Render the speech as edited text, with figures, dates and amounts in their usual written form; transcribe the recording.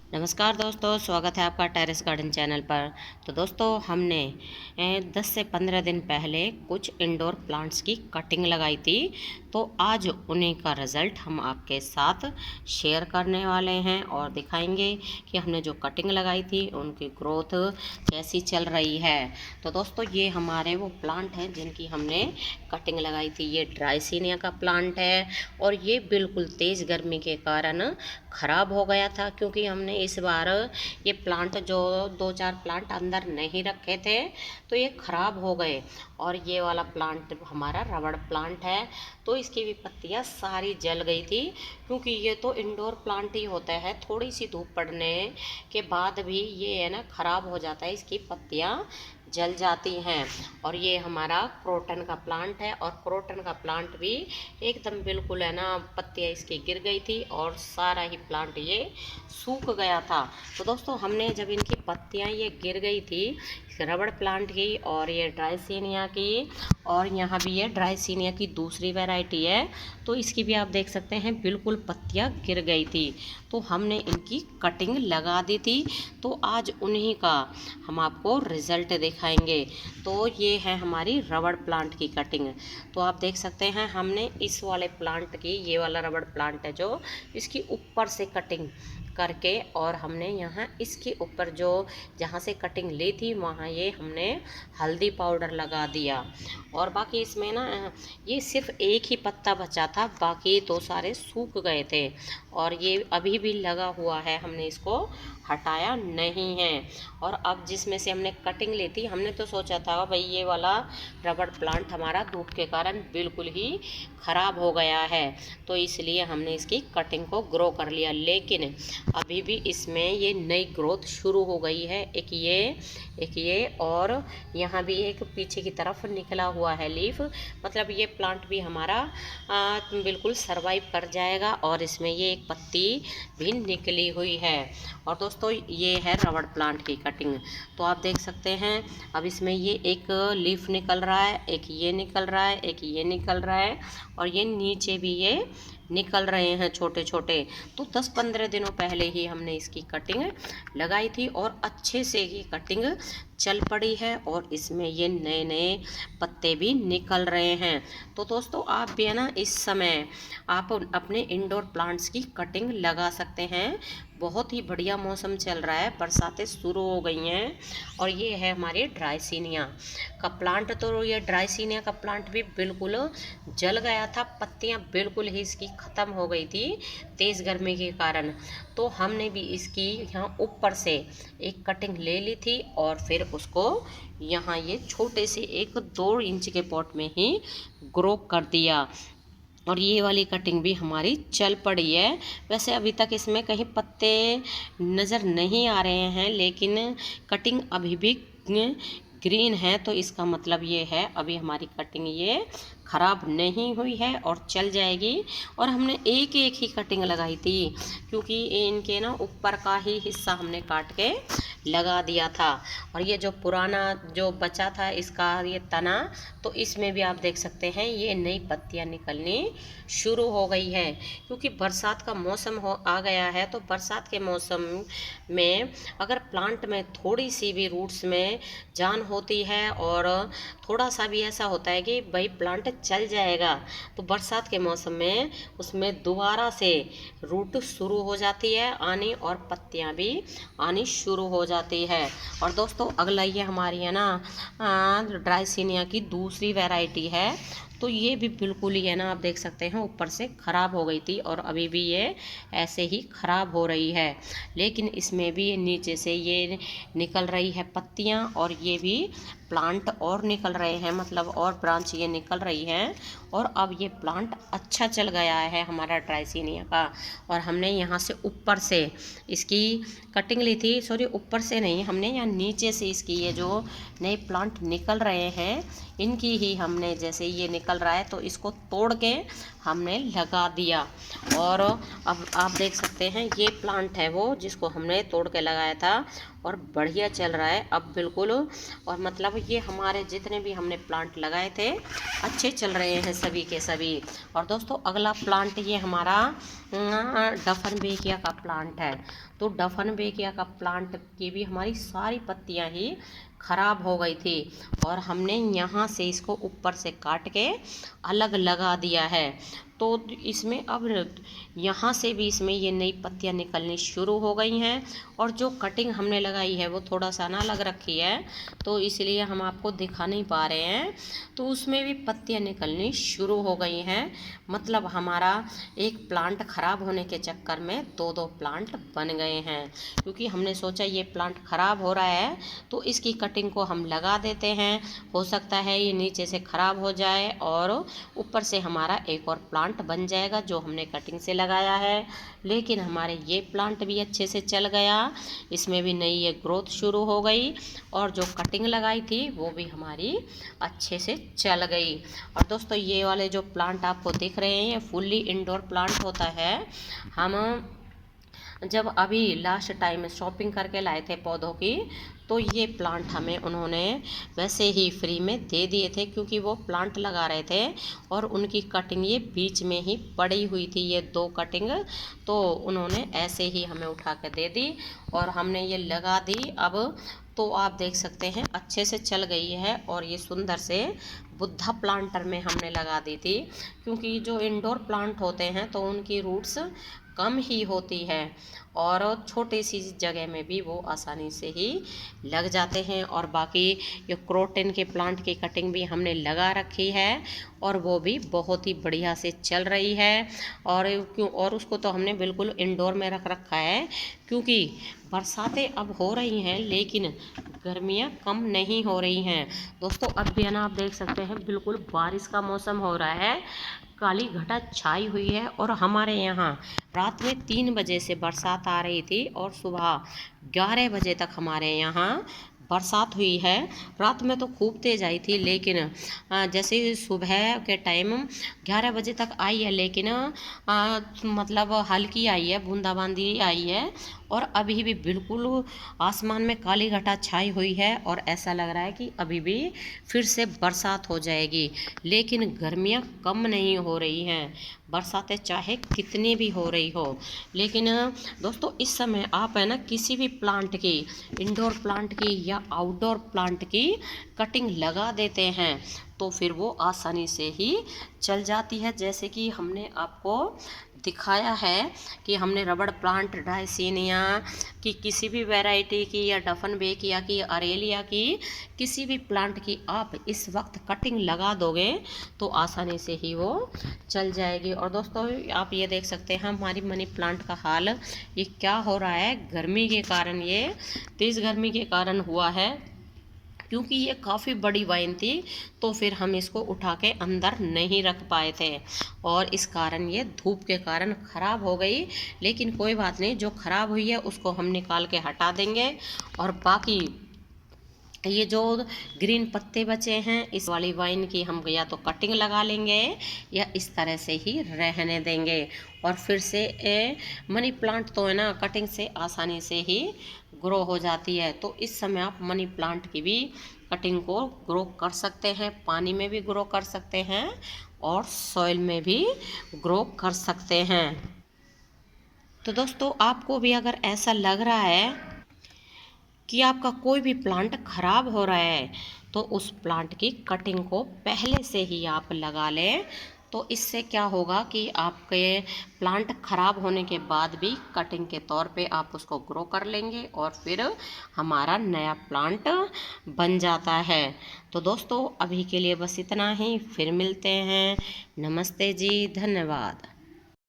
नमस्कार दोस्तों, स्वागत है आपका टेरेस गार्डन चैनल पर। तो दोस्तों हमने 10 से 15 दिन पहले कुछ इंडोर प्लांट्स की कटिंग लगाई थी। तो आज उन्हीं का रिज़ल्ट हम आपके साथ शेयर करने वाले हैं और दिखाएंगे कि हमने जो कटिंग लगाई थी उनकी ग्रोथ कैसी चल रही है। तो दोस्तों ये हमारे वो प्लांट हैं जिनकी हमने कटिंग लगाई थी। ये ड्राइसिनिया का प्लांट है और ये बिल्कुल तेज़ गर्मी के कारण ख़राब हो गया था, क्योंकि हमने इस बार ये प्लांट जो 2-4 प्लांट अंदर नहीं रखे थे तो ये ख़राब हो गए। और ये वाला प्लांट हमारा रबड़ प्लांट है, तो इसकी भी पत्तियां सारी जल गई थी, क्योंकि ये तो इंडोर प्लांट ही होता है, थोड़ी सी धूप पड़ने के बाद भी ये है ना ख़राब हो जाता है, इसकी पत्तियां जल जाती हैं। और ये हमारा क्रोटन का प्लांट है और क्रोटन का प्लांट भी एकदम बिल्कुल है ना, पत्तियां इसकी गिर गई थी और सारा ही प्लांट ये सूख गया था। तो दोस्तों हमने जब इनकी पत्तियां ये गिर गई थी रबड़ प्लांट की और ये ड्राइसिनिया की, और यहाँ भी ये ड्राइसिनिया की दूसरी वैरायटी है, तो इसकी भी आप देख सकते हैं बिल्कुल पत्तियां गिर गई थी। तो हमने इनकी कटिंग लगा दी थी। तो आज उन्हीं का हम आपको रिज़ल्ट दिखाएंगे। तो ये है हमारी रबड़ प्लांट की कटिंग। तो आप देख सकते हैं हमने इस वाले प्लांट की, ये वाला रबड़ प्लांट है जो, इसकी ऊपर से कटिंग करके और हमने यहाँ इसके ऊपर जो जहाँ से कटिंग ली थी वहाँ ये हमने हल्दी पाउडर लगा दिया। और बाकी इसमें ना ये सिर्फ एक ही पत्ता बचा था, बाकी तो सारे सूख गए थे और ये अभी भी लगा हुआ है, हमने इसको हटाया नहीं है। और अब जिसमें से हमने कटिंग ली थी, हमने तो सोचा था भाई ये वाला रबड़ प्लांट हमारा धूप के कारण बिल्कुल ही ख़राब हो गया है, तो इसलिए हमने इसकी कटिंग को ग्रो कर लिया। लेकिन अभी भी इसमें ये नई ग्रोथ शुरू हो गई है। एक ये और यहाँ भी एक पीछे की तरफ निकला हुआ है लीफ, मतलब ये प्लांट भी हमारा बिल्कुल सरवाइव कर जाएगा। और इसमें ये एक पत्ती भी निकली हुई है। और दोस्तों ये है रबड़ प्लांट की कटिंग। तो आप देख सकते हैं अब इसमें ये एक लीफ निकल रहा है, एक ये निकल रहा है, एक ये निकल रहा है और ये नीचे भी ये निकल रहे हैं छोटे छोटे। तो 10-15 दिनों पहले ही हमने इसकी कटिंग लगाई थी और अच्छे से ही कटिंग चल पड़ी है और इसमें ये नए नए पत्ते भी निकल रहे हैं। तो दोस्तों आप भी है ना इस समय आप अपने इंडोर प्लांट्स की कटिंग लगा सकते हैं। बहुत ही बढ़िया मौसम चल रहा है, बरसातें शुरू हो गई हैं। और ये है हमारे ड्राइसिनिया का प्लांट। तो ये ड्राइसिनिया का प्लांट भी बिल्कुल जल गया था, पत्तियां बिल्कुल ही इसकी ख़त्म हो गई थी तेज़ गर्मी के कारण। तो हमने भी इसकी यहाँ ऊपर से एक कटिंग ले ली थी और फिर उसको यहाँ ये छोटे से एक 2 इंच के पॉट में ही ग्रो कर दिया। और ये वाली कटिंग भी हमारी चल पड़ी है। वैसे अभी तक इसमें कहीं पत्ते नज़र नहीं आ रहे हैं, लेकिन कटिंग अभी भी ग्रीन है, तो इसका मतलब ये है अभी हमारी कटिंग ये ख़राब नहीं हुई है और चल जाएगी। और हमने एक एक ही कटिंग लगाई थी, क्योंकि इनके ना ऊपर का ही हिस्सा हमने काट के लगा दिया था। और ये जो पुराना जो बचा था इसका ये तना, तो इसमें भी आप देख सकते हैं ये नई पत्तियां निकलनी शुरू हो गई है, क्योंकि बरसात का मौसम आ गया है। तो बरसात के मौसम में अगर प्लांट में थोड़ी सी भी रूट्स में जान होती है और थोड़ा सा भी ऐसा होता है कि भाई प्लांट चल जाएगा, तो बरसात के मौसम में उसमें दोबारा से रूट शुरू हो जाती है आनी और पत्तियां भी आनी शुरू हो जाती है। और दोस्तों अगला ये हमारी है ना ड्राइसिनिया की दूसरी वैरायटी है। तो ये भी बिल्कुल ही है ना, आप देख सकते हैं ऊपर से ख़राब हो गई थी और अभी भी ये ऐसे ही ख़राब हो रही है। लेकिन इसमें भी नीचे से ये निकल रही है पत्तियां और ये भी प्लांट और निकल रहे हैं, मतलब और ब्रांच ये निकल रही हैं। और अब ये प्लांट अच्छा चल गया है हमारा ड्राइसिनिया का। और हमने यहाँ से ऊपर से इसकी कटिंग ली थी, सॉरी ऊपर से नहीं, हमने यहाँ नीचे से इसकी ये जो नए प्लांट निकल रहे हैं इनकी ही हमने, जैसे ये निकल रहा है तो इसको तोड़ के हमने लगा दिया। और अब आप देख सकते हैं ये प्लांट है वो जिसको हमने तोड़ के लगाया था और बढ़िया चल रहा है अब बिल्कुल। और मतलब ये हमारे जितने भी हमने प्लांट लगाए थे अच्छे चल रहे हैं सभी के सभी। और दोस्तों अगला प्लांट ये हमारा डफनबेकिया का प्लांट है। तो डफनबेकिया का प्लांट की भी हमारी सारी पत्तियां ही खराब हो गई थी और हमने यहाँ से इसको ऊपर से काट के अलग लगा दिया है। तो इसमें अब यहाँ से भी इसमें ये नई पत्तियाँ निकलनी शुरू हो गई हैं। और जो कटिंग हमने लगाई है वो थोड़ा सा ना अलग रखी है तो इसलिए हम आपको दिखा नहीं पा रहे हैं। तो उसमें भी पत्तियाँ निकलनी शुरू हो गई हैं। मतलब हमारा एक प्लांट ख़राब होने के चक्कर में दो दो प्लांट बन गए हैं। क्योंकि हमने सोचा ये प्लांट ख़राब हो रहा है तो इसकी कटिंग को हम लगा देते हैं, हो सकता है ये नीचे से ख़राब हो जाए और ऊपर से हमारा एक और प्लांट बन जाएगा जो हमने कटिंग से लगाया है। लेकिन हमारे ये प्लांट भी अच्छे से चल गया, इसमें भी नई ये ग्रोथ शुरू हो गई और जो कटिंग लगाई थी वो भी हमारी अच्छे से चल गई। और दोस्तों ये वाले जो प्लांट आपको दिख रहे हैं ये फुल्ली इंडोर प्लांट होता है। हम जब अभी लास्ट टाइम शॉपिंग करके लाए थे पौधों की तो ये प्लांट हमें उन्होंने वैसे ही फ्री में दे दिए थे क्योंकि वो प्लांट लगा रहे थे और उनकी कटिंग ये बीच में ही पड़ी हुई थी, ये दो कटिंग तो उन्होंने ऐसे ही हमें उठा के दे दी और हमने ये लगा दी। अब तो आप देख सकते हैं अच्छे से चल गई है और ये सुंदर से बुद्धा प्लांटर में हमने लगा दी थी क्योंकि जो इंडोर प्लांट होते हैं तो उनकी रूट्स कम ही होती है और छोटी सी जगह में भी वो आसानी से ही लग जाते हैं। और बाकी ये क्रोटन के प्लांट की कटिंग भी हमने लगा रखी है और वो भी बहुत ही बढ़िया से चल रही है। और उसको तो हमने बिल्कुल इंडोर में रख रखा है क्योंकि बरसातें अब हो रही हैं लेकिन गर्मियाँ कम नहीं हो रही हैं। दोस्तों अब भी है ना आप देख सकते हैं बिल्कुल बारिश का मौसम हो रहा है, काली घटा छाई हुई है और हमारे यहाँ रात में 3 बजे से बरसात आ रही थी और सुबह 11 बजे तक हमारे यहाँ बरसात हुई है। रात में तो खूब तेज़ आई थी लेकिन जैसे ही सुबह के टाइम 11 बजे तक आई है लेकिन मतलब हल्की आई है, बूंदाबांदी आई है और अभी भी बिल्कुल आसमान में काली घटा छाई हुई है और ऐसा लग रहा है कि अभी भी फिर से बरसात हो जाएगी। लेकिन गर्मियाँ कम नहीं हो रही हैं, बरसातें चाहे कितनी भी हो रही हो। लेकिन दोस्तों इस समय आप है ना किसी भी प्लांट की, इंडोर प्लांट की या आउटडोर प्लांट की कटिंग लगा देते हैं तो फिर वो आसानी से ही चल जाती है। जैसे कि हमने आपको दिखाया है कि हमने रबड़ प्लांट ड्राइसिनिया की किसी भी वैरायटी की या डफनबेकिया की, अरेलिया की, किसी भी प्लांट की आप इस वक्त कटिंग लगा दोगे तो आसानी से ही वो चल जाएगी। और दोस्तों आप ये देख सकते हैं हमारी मनी प्लांट का हाल ये क्या हो रहा है, गर्मी के कारण, ये तेज़ गर्मी के कारण हुआ है क्योंकि ये काफ़ी बड़ी वाइन थी तो फिर हम इसको उठा के अंदर नहीं रख पाए थे और इस कारण ये धूप के कारण ख़राब हो गई। लेकिन कोई बात नहीं, जो ख़राब हुई है उसको हम निकाल के हटा देंगे और बाकी ये जो ग्रीन पत्ते बचे हैं इस वाली वाइन की हम या तो कटिंग लगा लेंगे या इस तरह से ही रहने देंगे। और फिर से मनी प्लांट तो है ना कटिंग से आसानी से ही ग्रो हो जाती है। तो इस समय आप मनी प्लांट की भी कटिंग को ग्रो कर सकते हैं, पानी में भी ग्रो कर सकते हैं और सॉइल में भी ग्रो कर सकते हैं। तो दोस्तों आपको भी अगर ऐसा लग रहा है कि आपका कोई भी प्लांट ख़राब हो रहा है तो उस प्लांट की कटिंग को पहले से ही आप लगा लें। तो इससे क्या होगा कि आपके प्लांट ख़राब होने के बाद भी कटिंग के तौर पे आप उसको ग्रो कर लेंगे और फिर हमारा नया प्लांट बन जाता है। तो दोस्तों अभी के लिए बस इतना ही, फिर मिलते हैं। नमस्ते जी, धन्यवाद।